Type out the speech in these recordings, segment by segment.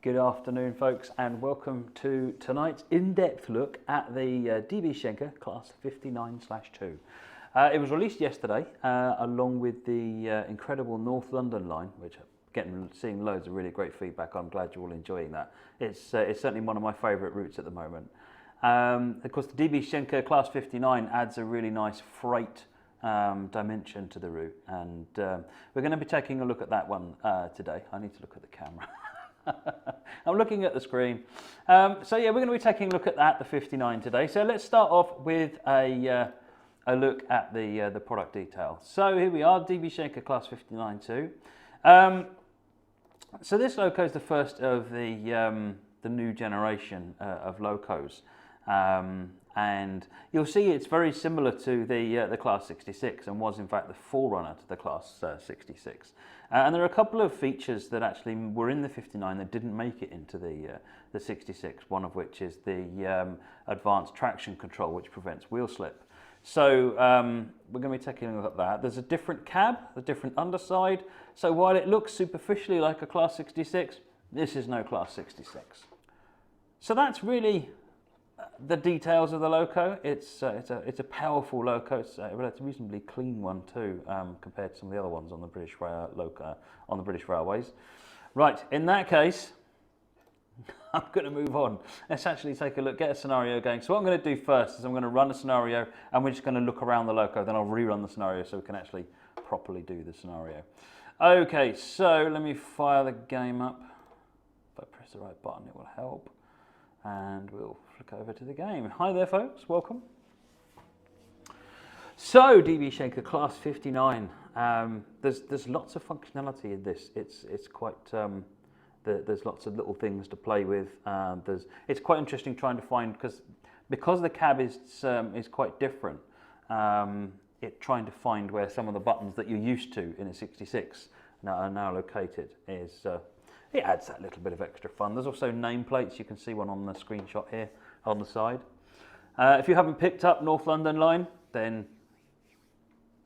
Good afternoon, folks, and welcome to tonight's in-depth look at the DB Schenker Class 59/2. It was released yesterday, along with the incredible North London line, which seeing loads of really great feedback. I'm glad you're all enjoying that. It's certainly one of my favourite routes at the moment. Of course, the DB Schenker Class 59 adds a really nice freight dimension to the route, and we're going to be taking a look at that one today. I need to look at the camera. I'm looking at the screen. So yeah, we're going to be taking a look at that, the 59 today. So let's start off with a look at the product detail. So here we are, DB Schenker Class 59/2. So this loco is the first of the new generation of locos. And you'll see it's very similar to the Class 66 and was in fact the forerunner to the Class 66. And there are a couple of features that actually were in the 59 that didn't make it into the 66, one of which is the advanced traction control, which prevents wheel slip. So we're going to be taking a look at that. There's a different cab, a different underside. So while it looks superficially like a Class 66, this is no Class 66. So that's really the details of the loco. It's a powerful loco. It's a reasonably clean one too, compared to some of the other ones on the British Railways. Right, in that case, I'm going to move on. Let's actually take a look, get a scenario going. So what I'm going to do first is I'm going to run a scenario, and we're just going to look around the loco. Then I'll rerun the scenario so we can actually properly do the scenario. Okay, so let me fire the game up. If I press the right button, it will help. And we'll flick over to the game. Hi there, folks. Welcome. So, DB Schenker Class 59. There's lots of functionality in this. It's quite there's lots of little things to play with. It's quite interesting trying to find because the cab is quite different. Trying to find where some of the buttons that you're used to in a 66 are now located is. It adds that little bit of extra fun. There's also nameplates. You can see one on the screenshot here on the side. If you haven't picked up North London line, then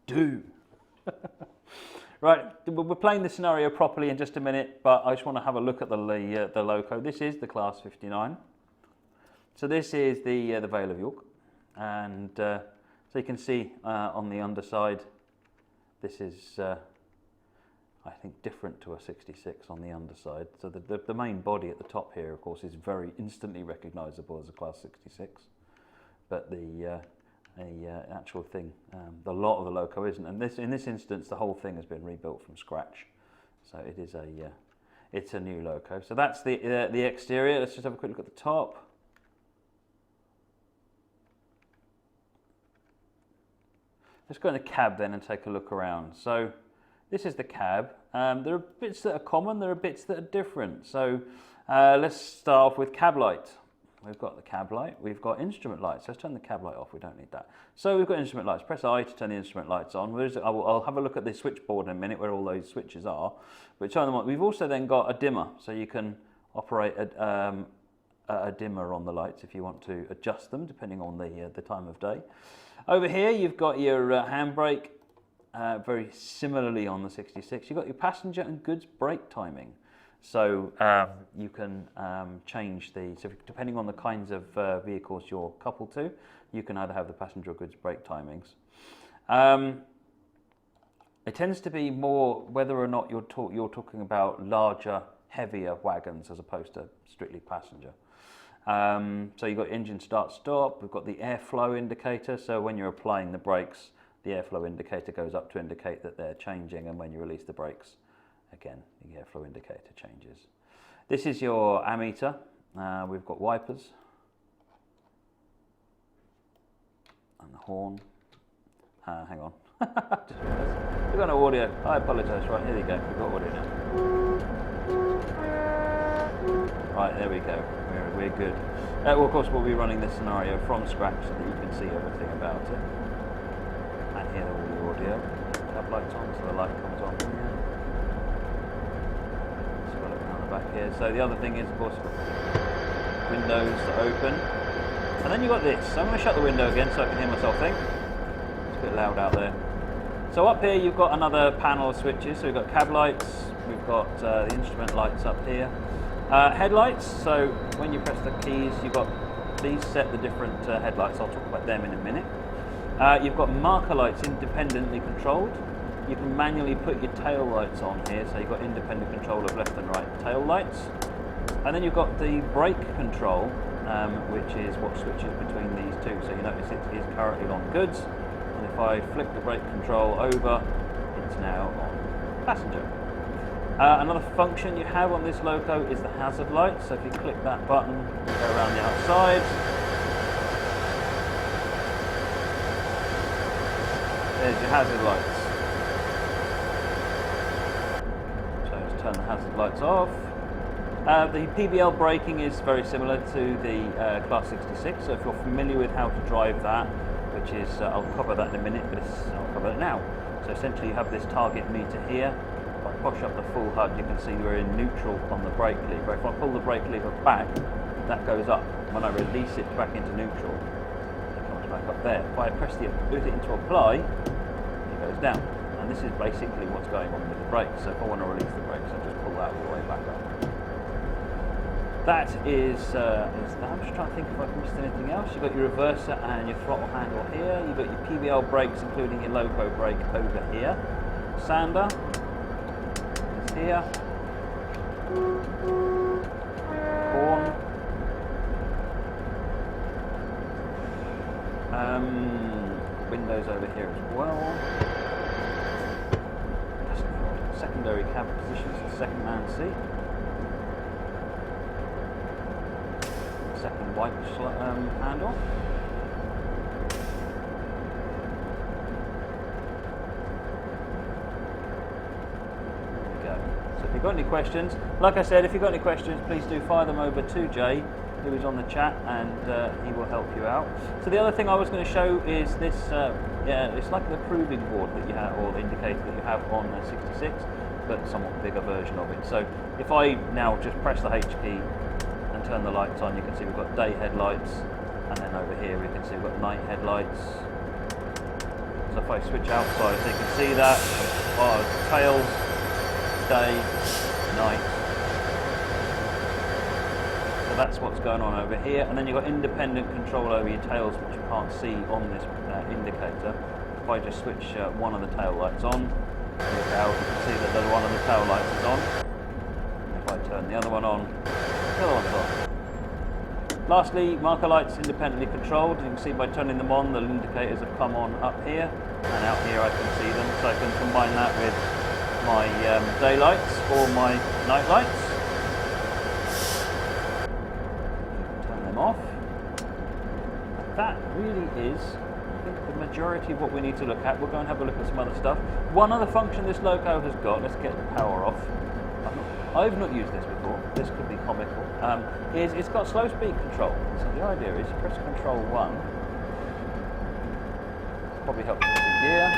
do. Right, we're playing the scenario properly in just a minute, but I just want to have a look at the loco. This is the Class 59. So this is the Vale of York, and so you can see on the underside, this is. I think different to a 66 on the underside. So the main body at the top here, of course, is very instantly recognisable as a Class 66, but the actual thing, the lot of the loco isn't. And in this instance, the whole thing has been rebuilt from scratch. So it is it's a new loco. So that's the exterior. Let's just have a quick look at the top. Let's go in the cab then and take a look around. So this is the cab. There are bits that are common, there are bits that are different. So let's start off with cab light. We've got the cab light, we've got instrument lights. Let's turn the cab light off, we don't need that. So we've got instrument lights. Press I to turn the instrument lights on. I'll have a look at the switchboard in a minute where all those switches are. But turn them on. We've also then got a dimmer, so you can operate a dimmer on the lights if you want to adjust them depending on the time of day. Over here you've got your handbrake. Very similarly on the 66, you've got your passenger and goods brake timing. So you can change so depending on the kinds of vehicles you're coupled to, you can either have the passenger or goods brake timings. It tends to be more whether or not you're talking about larger, heavier wagons as opposed to strictly passenger. So you've got engine start stop, we've got the airflow indicator, so when you're applying the brakes, the airflow indicator goes up to indicate that they're changing, and when you release the brakes, again, the airflow indicator changes. This is your ammeter. We've got wipers and the horn. Hang on. We've got no audio. I apologise. Right, here we go. We've got audio now. Right, there we go. We're good. Well, of course, we'll be running this scenario from scratch so that you can see everything about it. And hear all the audio. Cab lights on, so the light comes on here. So we'll look around the back here. So the other thing is, of course, windows that open. And then you've got this. So I'm going to shut the window again so I can hear myself think. It's a bit loud out there. So up here you've got another panel of switches. So we've got cab lights, we've got the instrument lights up here. Headlights, so when you press the keys, you've got these set the different headlights. I'll talk about them in a minute. You've got marker lights independently controlled. You can manually put your tail lights on here, so you've got independent control of left and right tail lights. And then you've got the brake control, which is what switches between these two. So you notice it is currently on goods, and if I flick the brake control over, it's now on passenger. Another function you have on this loco is the hazard light. So if you click that button, you go around the outside. There's your hazard lights. So let's turn the hazard lights off. The Pbl braking is very similar to the Class 66, so if you're familiar with how to drive that, which is, I'll cover that in a minute, but I'll cover it now. So essentially you have this target meter here. If I push up the full HUD, you can see we're in neutral on the brake lever. If I pull the brake lever back, that goes up. When I release it back into neutral, it comes back up there. If I press put it into apply, it goes down. And this is basically what's going on with the brakes. So if I want to release the brakes, I just pull that all the way back up. That is that. I'm just trying to think if I've missed anything else. You've got your reverser and your throttle handle here. You've got your Pbl brakes, including your loco brake over here. Sander is here. Horn. Windows over here as well. Secondary cab positions, the second man seat. Second wipe handle. There we go. So if you've got any questions, like I said, if you've got any questions, please do fire them over to Jay, who is on the chat, and he will help you out. So the other thing I was going to show is this, it's like the proving board that you have, or the indicator that you have on the 66, but somewhat bigger version of it. So if I now just press the H key and turn the lights on, you can see we've got day headlights, and then over here we can see we've got night headlights. So if I switch outside, so you can see that, tails, day, night. So that's what's going on over here, and then you've got independent control over your tails, which you can't see on this indicator. If I just switch one of the tail lights on, look out, you can see that the one of the tail lights is on. If I turn the other one on, the other one's on. Lastly, marker lights independently controlled. You can see by turning them on, the indicators have come on up here, and out here I can see them. So I can combine that with my day lights or my night lights. Turn them off. That really is, I think, the majority of what we need to look at. We'll go and have a look at some other stuff. One other function this loco has got, let's get the power off. I've not used this before, this could be comical, is it's got slow speed control. So the idea is you press control 1, probably helps with the gear,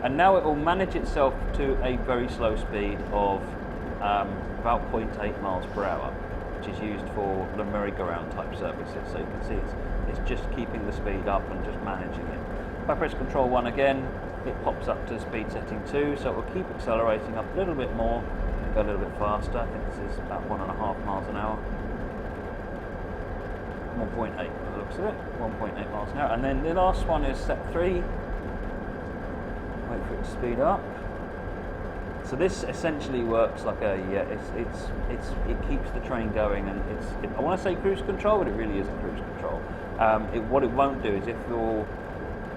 and now it will manage itself to a very slow speed of about 0.8 miles per hour, which is used for the merry-go-round type services. So you can see it's just keeping the speed up and just managing it. If I press control 1 again, it pops up to speed setting 2, so it will keep accelerating up a little bit more, go a little bit faster. I think this is about 1.5 miles an hour. 1.8 by the looks of it, 1.8 miles an hour. And then the last one is step 3. Wait for it to speed up. So this essentially works like a, it keeps the train going, and I want to say cruise control, but it really isn't cruise control. What it won't do is if you're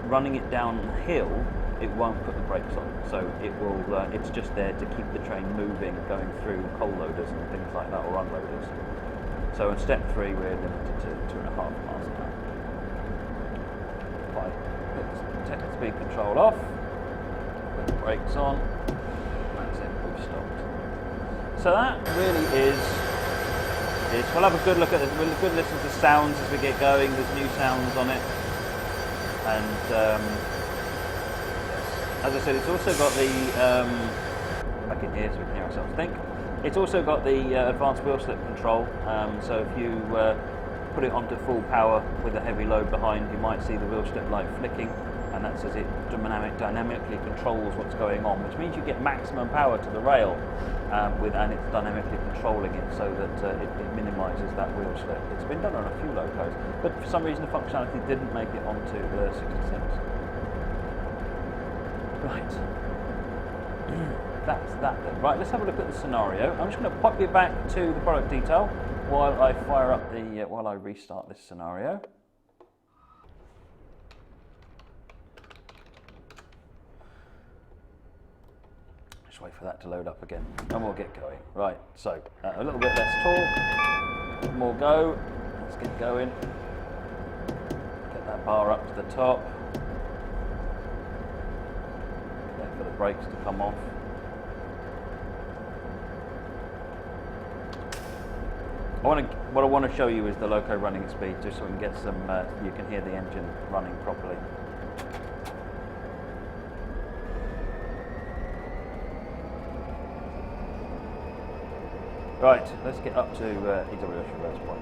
running it downhill, it won't put the brakes on, so it will. It's just there to keep the train moving, going through coal loaders and things like that, or unloaders. So in step 3, we're limited to 2.5 miles an hour. If I take the speed control off, put the brakes on, that's it. We've stopped. So that really is. We'll have a good look at it. We'll good listen to sounds as we get going. There's new sounds on it, and. As I said, it's also got the, back in here so we can hear ourselves think, it's also got the advanced wheel slip control, so if you put it onto full power with a heavy load behind, you might see the wheel slip light flicking, and that says it dynamically controls what's going on, which means you get maximum power to the rail, and it's dynamically controlling it so that it minimises that wheel slip. It's been done on a few locos, but for some reason the functionality didn't make it onto the 66. Right. That's that then. Right, let's have a look at the scenario. I'm just going to pop you back to the product detail while I fire up while I restart this scenario. Just wait for that to load up again, and we'll get going. Right, so a little bit less talk, more go. Let's get going. Get that bar up to the top. Wait for the brakes to come off. What I want to show you is the loco running at speed, just so we can get some. You can hear the engine running properly. Right, let's get up to EWS reverse point.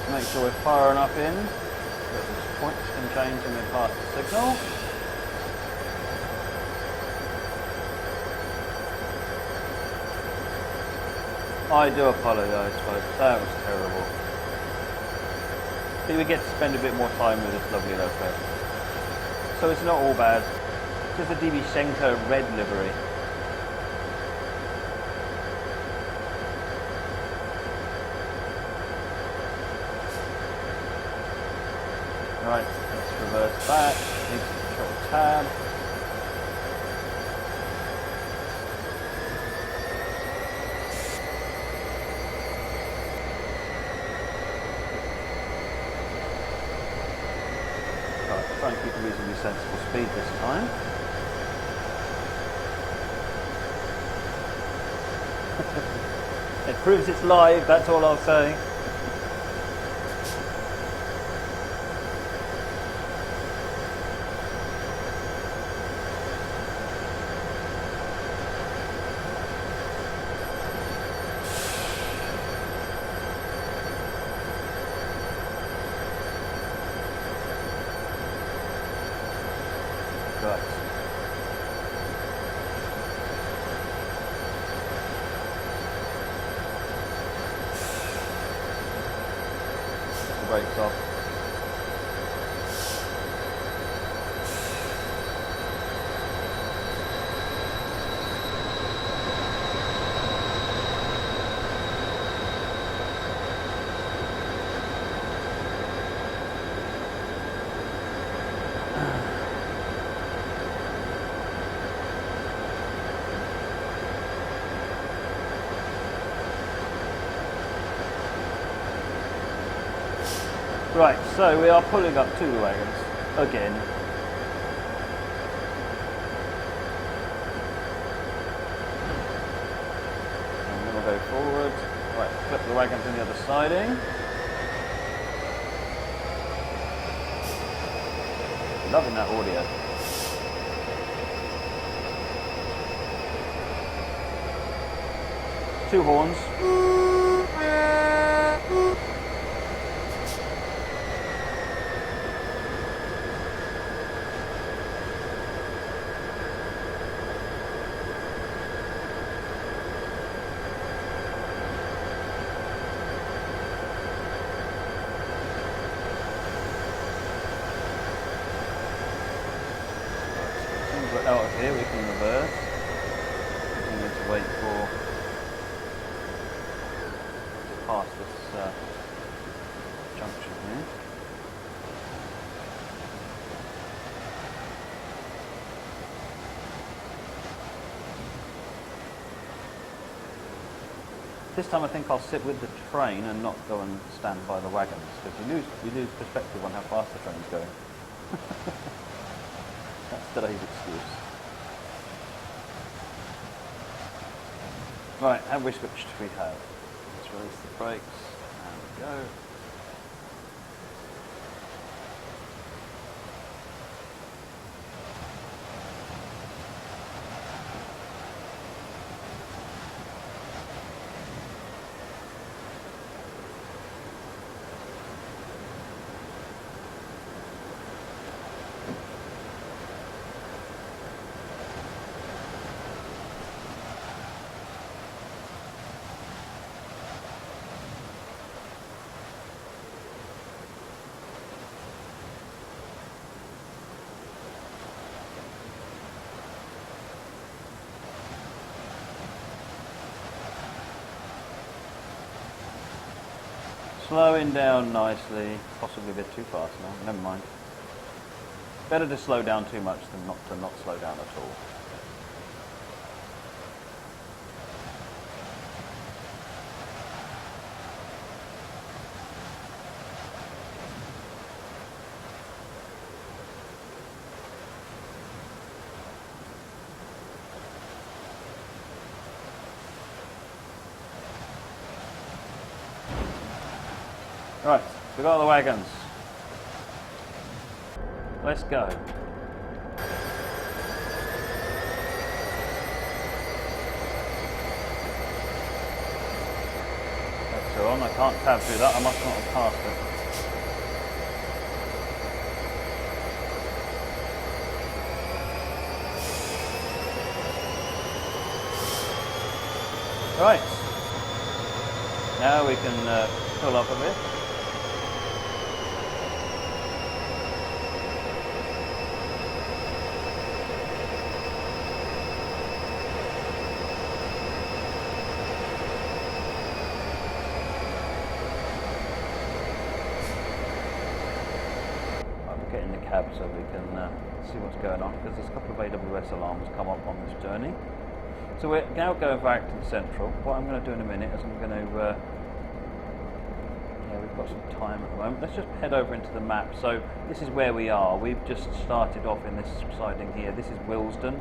Make sure we're far enough in that the points can change when we pass the signal. I do apologise, folks, that was terrible. But we get to spend a bit more time with this lovely loco. So it's not all bad. It's just a DB Schenker red livery. Right, let's reverse back, need to control tab. Right, try and keep a reasonably sensible speed this time. It proves it's live, that's all I'll say. Right. Get the brakes off. Right, so we are pulling up to the wagons again. And then we'll go forward. Right, flip the wagons on the other siding. Loving that audio. Two horns. Out of here we can reverse. We need to wait for past this junction here. This time I think I'll sit with the train and not go and stand by the wagons, because you lose perspective on how fast the train's going. That's today's excuse. Right, have we switched? We have. Let's release the brakes. There we go. Slowing down nicely, possibly a bit too fast now, never mind. Better to slow down too much than not slow down at all. Right, we got the wagons. Let's go. That's on. I can't tab through that. I must not have passed it. Right. Now we can pull up a bit. Get in the cab so we can see what's going on, because there's a couple of AWS alarms come up on this journey. So we're now going back to the central. What I'm going to do in a minute is I'm going to we've got some time at the moment. Let's just head over into the map. So this is where we are. We've just started off in this siding here. This is Willesden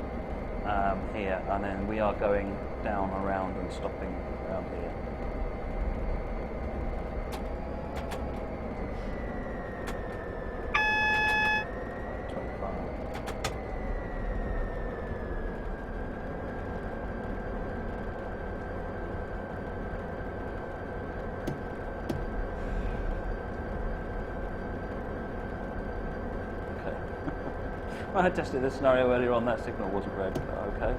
here, and then we are going down around and stopping around here. When I tested this scenario earlier on, that signal wasn't red, but okay.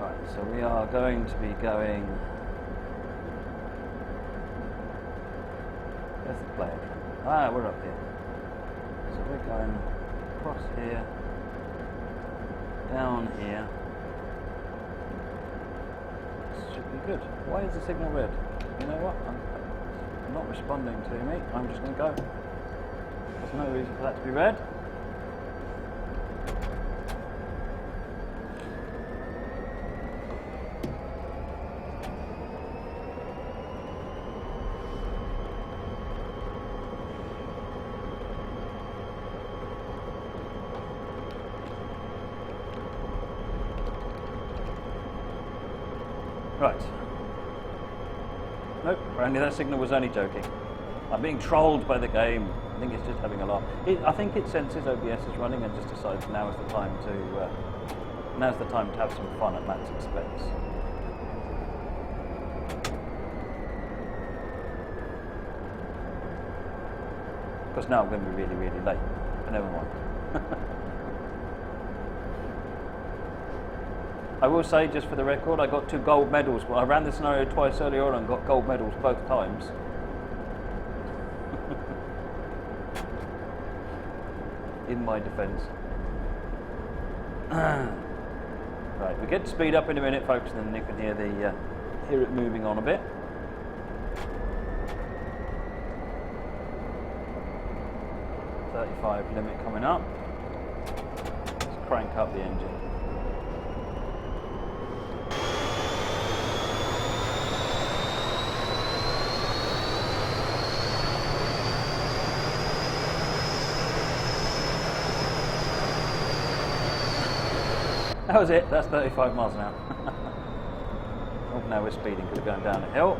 Right, so we are going to be going... Where's the player? Ah, we're up here. So we're going across here, down here. This should be good. Why is the signal red? You know what? I'm not responding to me. I'm just going to go. There's no reason for that to be red. Right. Nope, apparently that signal was only joking. I'm being trolled by the game. I think it's just having a laugh. I think it senses OBS is running and just decides now is the time to have some fun at Matt's expense. Because now I'm going to be really, really late. But never mind. I will say, just for the record, I got 2 gold medals. Well, I ran the scenario twice earlier on and got gold medals both times. In my defence. Right, we get to speed up in a minute, folks, and then you can hear it moving on a bit. 35 limit coming up. Let's crank up the engine. That was it, that's 35 miles an hour. Oh, now we're speeding because we're going down a hill.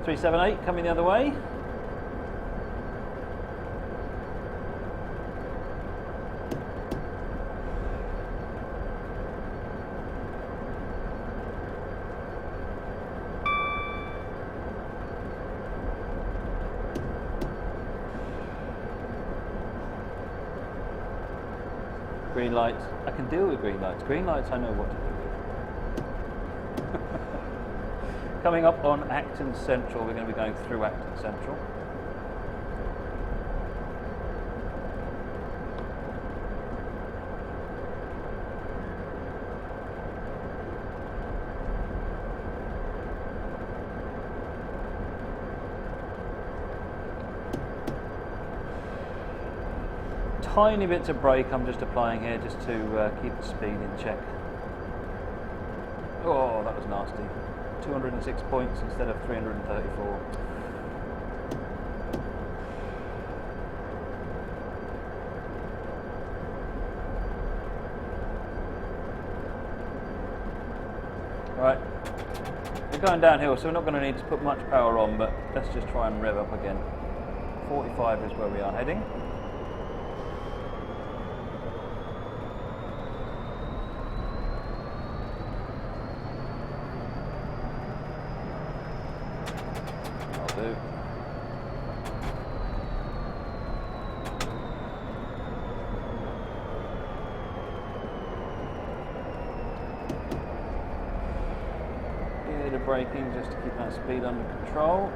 Three, 7, 8 coming the other way. Green lights. I can deal with green lights. Green lights I know what to do with. Coming up on Acton Central, we're going to be going through Acton Central. Tiny bits of brake I'm just applying here just to keep the speed in check. Oh, that was nasty. 206 points instead of 334. Right, we're going downhill, so we're not going to need to put much power on, but let's just try and rev up again. 45 is where we are heading. Braking just to keep that speed under control.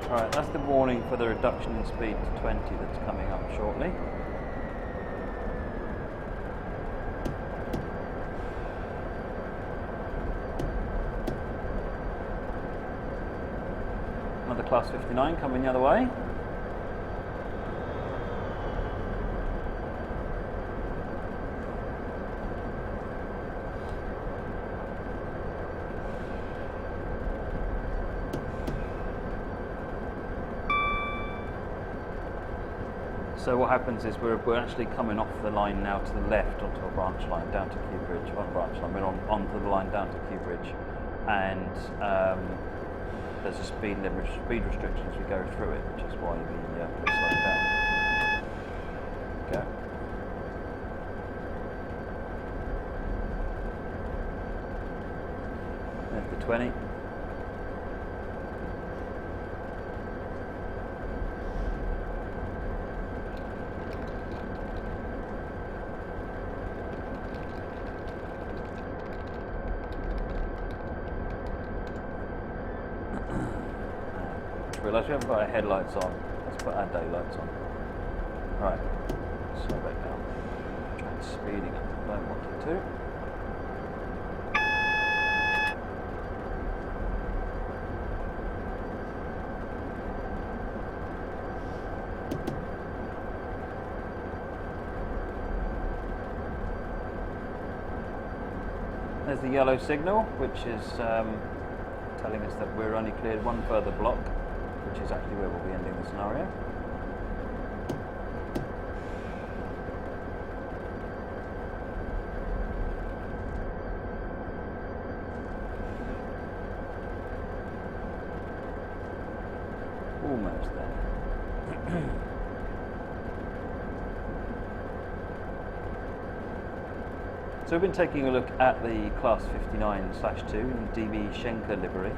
Alright, that's the warning for the reduction in speed to 20 that's coming up shortly. Another class 59 coming the other way. So what happens is we're actually coming off the line now to the left onto a branch line down to Kew Bridge. On branch line, we're onto the line down to Kew Bridge, and there's a speed limit, speed restriction as we go through it, which is why the police slow down. Go. There's the 20. Realise we haven't got our headlights on. Let's put our daylights on. Right, slow back down. Try and speeding up. Don't want it to. There's the yellow signal, which is telling us that we're only cleared one further block, which is actually where we'll be ending the scenario. almost there. So we've been taking a look at the Class 59/2 in DB Schenker livery.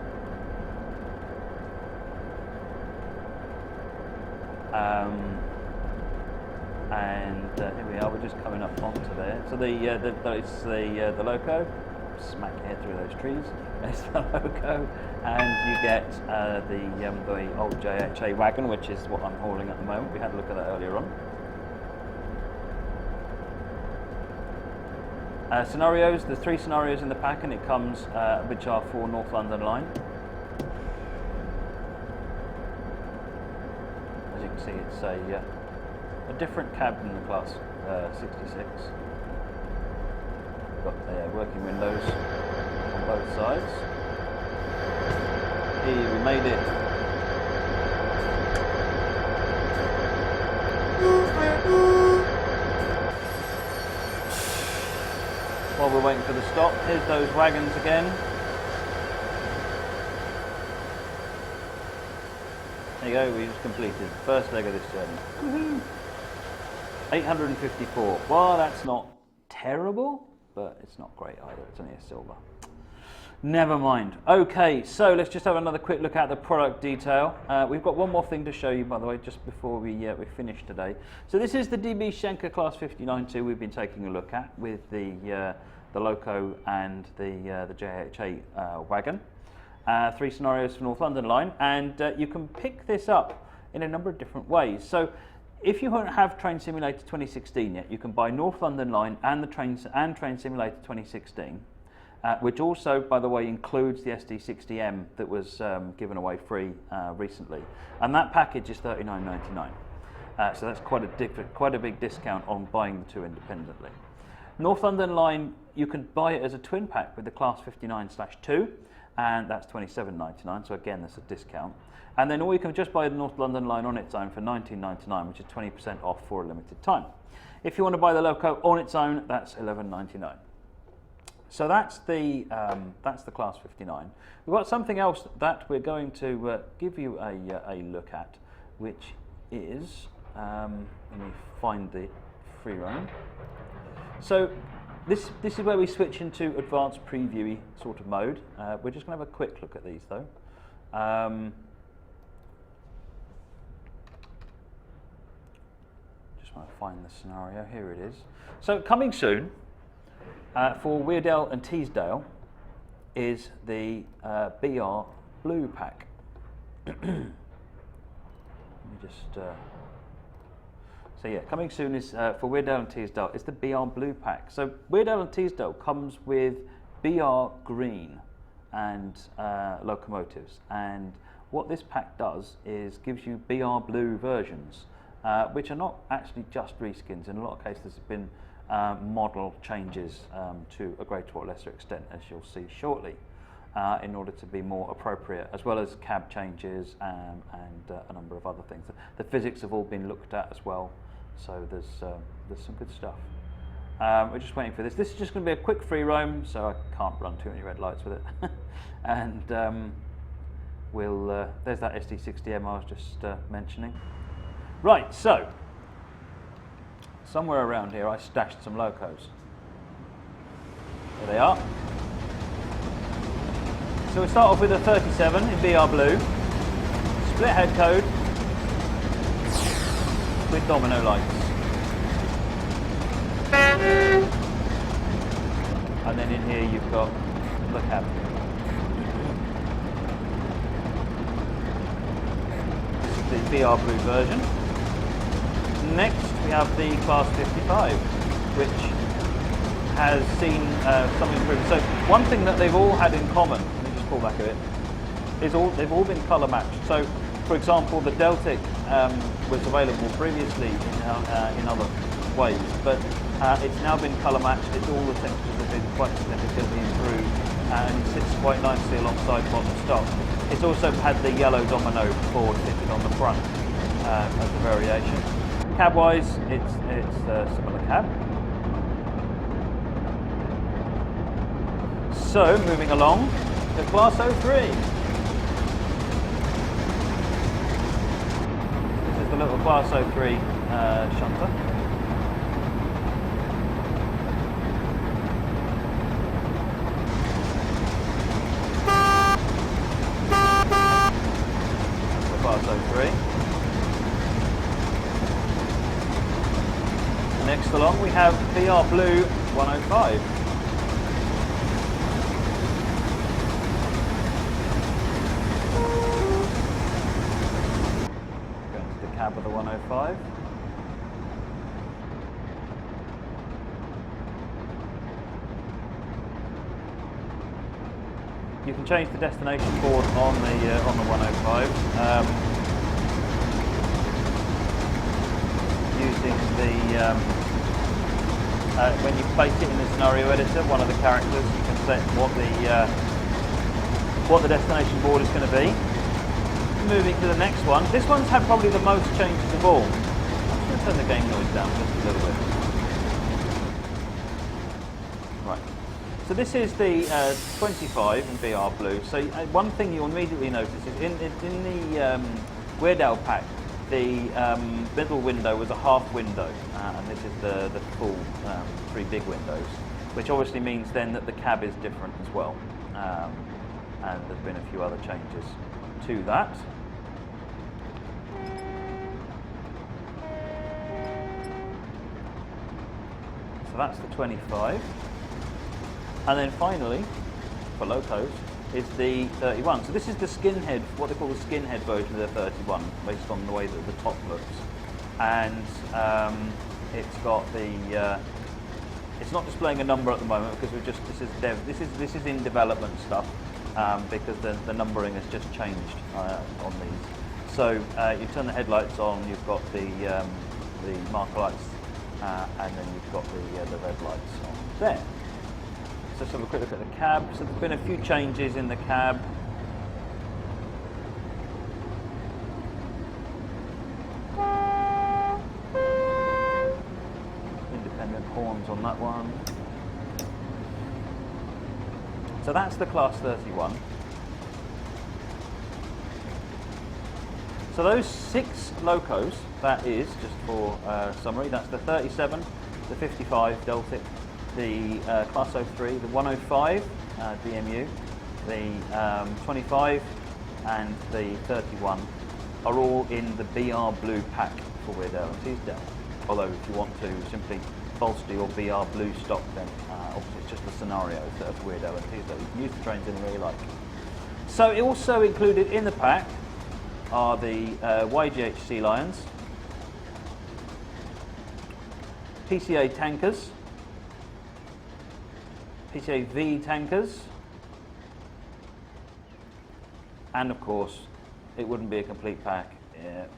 And here we are. We're just coming up onto there. So it's the loco. Smack your head through those trees. There's the loco, and you get the old JHA wagon, which is what I'm hauling at the moment. We had a look at that earlier on. Scenarios. There's 3 scenarios in the pack, and it comes which are for North London line. As you can see, it's a different cab than the Class 66. Got the working windows on both sides. Here we made it. While we're waiting for the stop, here's those wagons again. There you go, we just completed the first leg of this journey. Woohoo! 854. Well, that's not terrible, but it's not great either. It's only a silver. Never mind. Okay, so let's just have another quick look at the product detail. We've got one more thing to show you, by the way, just before we finish today. So this is the DB Schenker Class 59/2 we've been taking a look at with the loco and the JHA wagon. 3 scenarios for North London line, and you can pick this up in a number of different ways. So if you don't have Train Simulator 2016 yet, you can buy North London line and the Train Simulator 2016, which also, by the way, includes the SD60M that was given away free recently, and that package is $39.99. So that's quite a big discount on buying the 2 independently. North London line, you can buy it as a twin pack with the Class 59/2, and that's $27.99. So again, that's a discount. And then, or you can just buy the North London line on its own for $19.99, which is 20% off for a limited time. If you want to buy the loco on its own, that's $11.99. So that's the Class 59. We've got something else that we're going to give you a look at, which is let me find the free roam. So this is where we switch into advanced previewy sort of mode. We're just going to have a quick look at these though. Just want to find the scenario. Here it is. So coming soon for Weardale and Teesdale is the BR Blue pack. Let me just. So yeah, coming soon is for Weardale and Teesdale. It's the BR Blue pack. So Weardale and Teesdale comes with BR Green and locomotives, and what this pack does is gives you BR Blue versions, which are not actually just reskins. In a lot of cases, there's been model changes to a greater or lesser extent, as you'll see shortly, in order to be more appropriate, as well as cab changes and a number of other things. The physics have all been looked at as well, so there's some good stuff. We're just waiting for this. This is just going to be a quick free roam, so I can't run too many red lights with it. And there's that SD60M I was just mentioning. Right, so somewhere around here I stashed some locos. There they are. So we start off with a 37 in BR Blue, split head code with domino lights. And then in here you've got the cab. This is the BR Blue version. Next we have the Class 55, which has seen some improvement. So one thing that they've all had in common, let me just pull back a bit, is they've all been colour matched. So for example, the Deltic was available previously in other ways, but it's now been colour matched. It's all the textures have been quite significantly improved, and it sits quite nicely alongside modern stock. It's also had the yellow domino board fitted on the front as a variation. Cab-wise, it's a similar cab. So moving along to Class 03. a little Class 03 shunter. Class 03. Next along we have Pbl Blue 105. Going to the cab of the 105. You can change the destination board on the 105 using the when you place it in the scenario editor, one of the characters, you can set what the destination board is going to be. Moving to the next one. This one's had probably the most changes of all. I'm just going to turn the game noise down just a little bit. Right. So this is the 25 in Pbl Blue. So one thing you'll immediately notice is in the Weird Al pack, the middle window was a half window, and this is the full 3 big windows, which obviously means then that the cab is different as well. And there's been a few other changes to that. So that's the 25. And then finally, for locos, is the 31. So this is the skinhead, what they call the skinhead version of the 31, based on the way that the top looks. And it's got the, it's not displaying a number at the moment because we're just, this is in development stuff, because the numbering has just changed on these. So you turn the headlights on, you've got the marker lights, and then you've got the red lights on there. So let's have a quick look at the cab. So there's been a few changes in the cab. Independent horns on that one. So that's the Class 31. So those 6 locos, that is, just for summary, that's the 37, the 55 Deltic, the Class 03, the 105 DMU, the 25 and the 31 are all in the Pbl Blue pack for Weird Al and Teasdale. Although if you want to simply bolster your Pbl Blue stock, then obviously it's just the scenarios that are Weird Al and Teasdale. You can use the trains any way you like. So it also included in the pack are the YGH Sea Lions, PCA tankers, PCA V tankers, and of course it wouldn't be a complete pack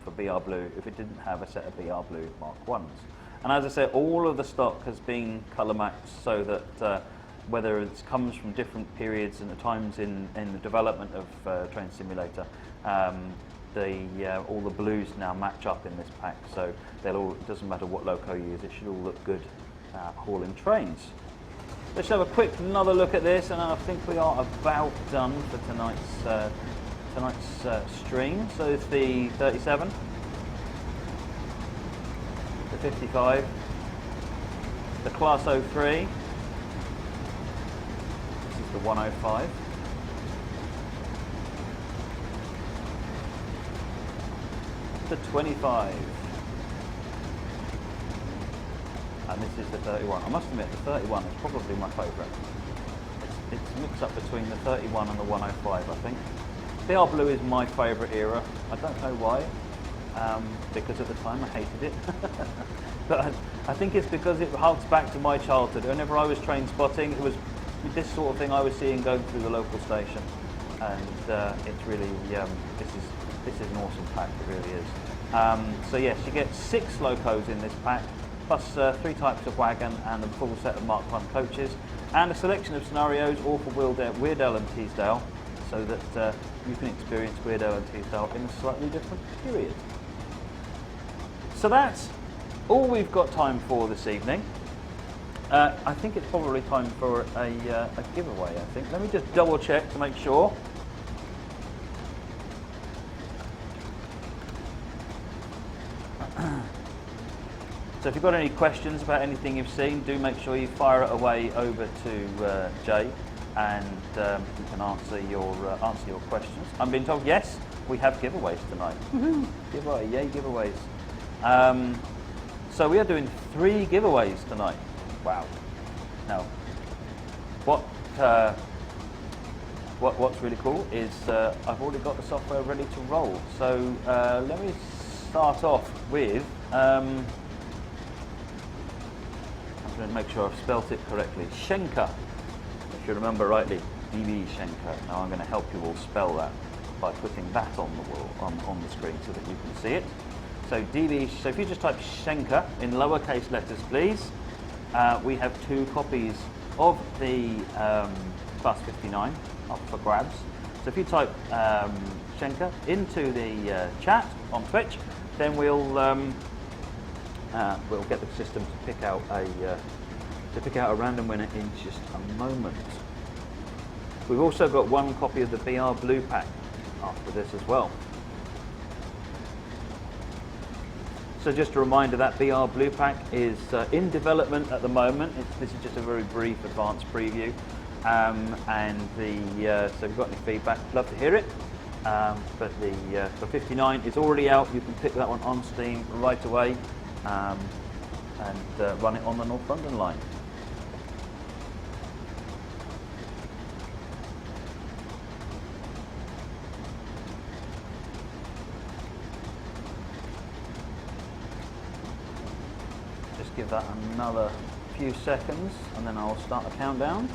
for Pbl Blue if it didn't have a set of Pbl Blue Mark 1s. And as I said, all of the stock has been colour matched so that whether it comes from different periods and times in the development of Train Simulator, all the blues now match up in this pack, so it doesn't matter what loco you use, it should all look good hauling trains. Let's have another look at this, and I think we are about done for tonight's stream. So it's the 37, the 55, the Class 03, this is the 105, the 25, and this is the 31. I must admit, the 31 is probably my favourite. It's a mix-up between the 31 and the 105, I think. Pbl Blue is my favourite era. I don't know why, because at the time I hated it. But I think it's because it harks back to my childhood. Whenever I was train spotting, it was this sort of thing I was seeing going through the local station. And it's really, this is an awesome pack, it really is. So yes, you get 6 locos in this pack, plus 3 types of wagon and a full set of Mark 1 coaches, and a selection of scenarios all for Weird Al and Teasdale, so that you can experience Weird Al and Teasdale in a slightly different period. So that's all we've got time for this evening. I think it's probably time for a giveaway, I think. Let me just double check to make sure. So if you've got any questions about anything you've seen, do make sure you fire it away over to Jay, and he can answer your questions. I'm being told, yes, we have giveaways tonight. Woohoo! Giveaway, yay giveaways. So we are doing 3 giveaways tonight. Wow. Now, what's really cool is I've already got the software ready to roll. So let me start off with, I'm going to make sure I've spelt it correctly, Schenker, if you remember rightly, Pbl Schenker. Now I'm going to help you all spell that by putting that on the wall, on the screen so that you can see it. So so if you just type Schenker in lowercase letters, please. We have 2 copies of the Class 59 up for grabs. So if you type Schenker into the chat on Twitch, then we'll get the system to pick out a random winner in just a moment. We've also got 1 copy of the Pbl Blue Pack after this as well. So just a reminder, that Pbl Blue Pack is in development at the moment. This is just a very brief advanced preview. So if you've got any feedback, I'd love to hear it. But the 59 is already out. You can pick that one on Steam right away and run it on the North London line. Just give that another few seconds and then I'll start the countdown.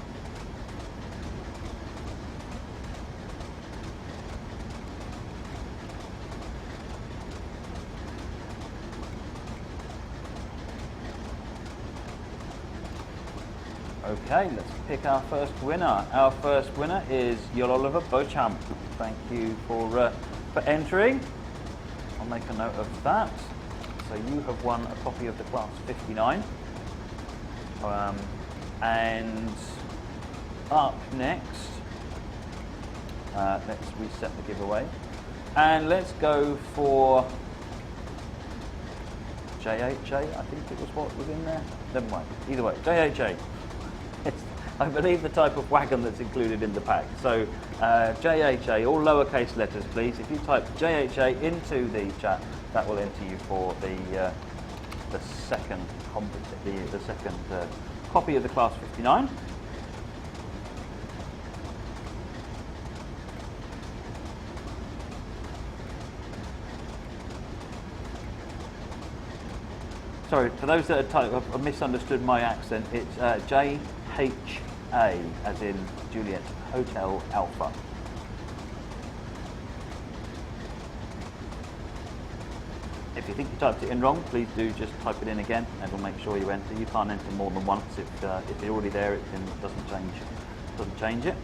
Okay, let's pick our first winner. Our first winner is Oliver Beauchamp. Thank you for entering. I'll make a note of that. So you have won a copy of the Class 59. And up next, let's reset the giveaway. And let's go for JHA, I think it was what was in there. Never mind. Either way, JHA. It's, I believe, the type of wagon that's included in the pack. So JHA, all lowercase letters, please. If you type JHA into the chat, that will enter you for the second copy of the Class 59. Sorry, for those that have misunderstood my accent, it's JHA, as in Juliet Hotel Alpha. If you think you typed it in wrong, please do just type it in again and we'll make sure you enter. You can't enter more than once. If you're already there, it doesn't change it.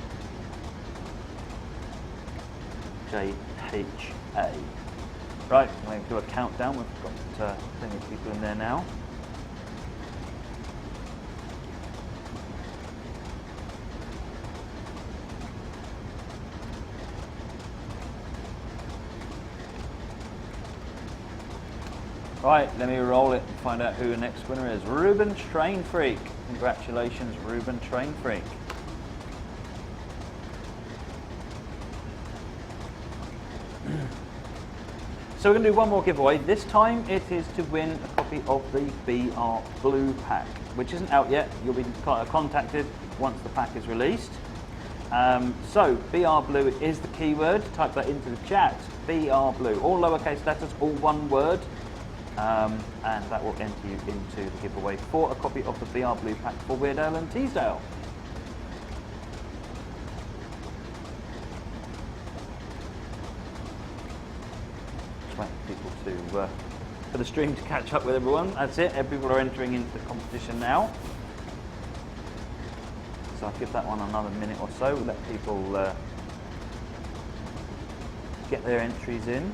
JHA. Right, I'm going to do a countdown. We've got plenty of people in there now. Right, let me roll it and find out who the next winner is. Ruben Train Freak. Congratulations, Ruben Train Freak. So we're going to do one more giveaway. This time it is to win a copy of the Pbl Blue Pack, which isn't out yet. You'll be contacted once the pack is released. So Pbl Blue is the keyword. Type that into the chat. Pbl Blue, all lowercase letters, all one word. And that will enter you into the giveaway for a copy of the Pbl Blue Pack for Weird Al and Teesdale. People for the stream to catch up with everyone. That's it. People are entering into the competition now. So I'll give that one another minute or so. Let people get their entries in.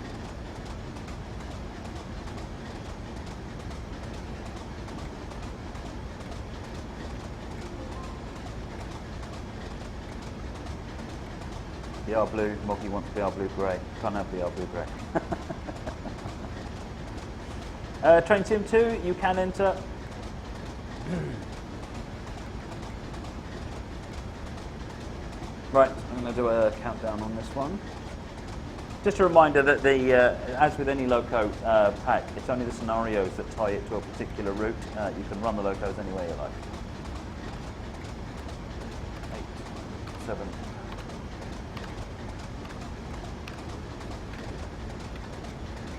Pbl Blue, Moggy wants Pbl Blue Grey. Can't have Pbl Blue Grey. Train Sim 2, you can enter. Right, I'm going to do a countdown on this one. Just a reminder that as with any loco pack, it's only the scenarios that tie it to a particular route. You can run the locos any way you like. 8, 7.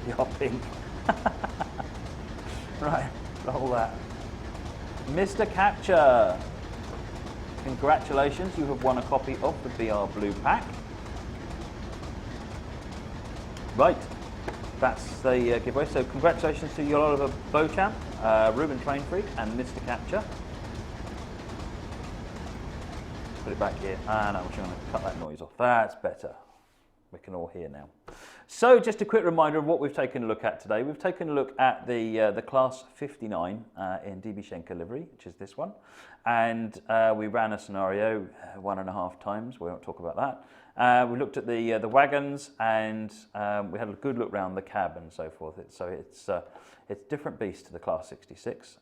You're pink. Right, roll that. Mr. Capture. Congratulations, you have won a copy of the Pbl Blue Pack. Right, that's the giveaway. So congratulations to Oliver Beauchamp, Ruben Train Freak, and Mr. Capture. Put it back here. And I'm just going to cut that noise off. That's better. We can all hear now. So just a quick reminder of what we've taken a look at today. We've taken a look at the Class 59 in DB Schenker livery, which is this one. And we ran a scenario 1.5 times. We won't talk about that. We looked at the wagons, and we had a good look around the cab and so forth. So it's a different beast to the Class 66.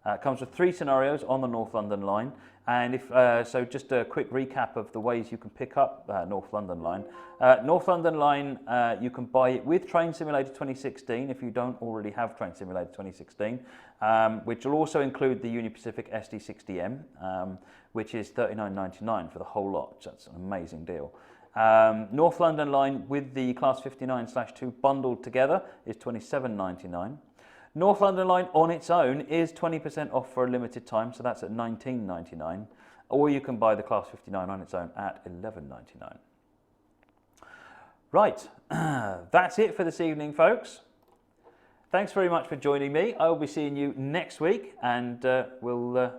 It comes with 3 scenarios on the North London line, and so just a quick recap of the ways you can pick up North London line. North London line, you can buy it with Train Simulator 2016 if you don't already have Train Simulator 2016, which will also include the Union Pacific SD60M, which is $39.99 for the whole lot. So that's an amazing deal. North London line with the Class 59/2 bundled together is $27.99. North London line on its own is 20% off for a limited time, so that's at $19.99. Or you can buy the Class 59 on its own at $11.99. Right, that's it for this evening, folks. Thanks very much for joining me. I will be seeing you next week, and we'll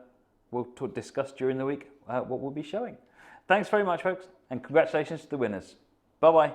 discuss during the week what we'll be showing. Thanks very much, folks, and congratulations to the winners. Bye-bye.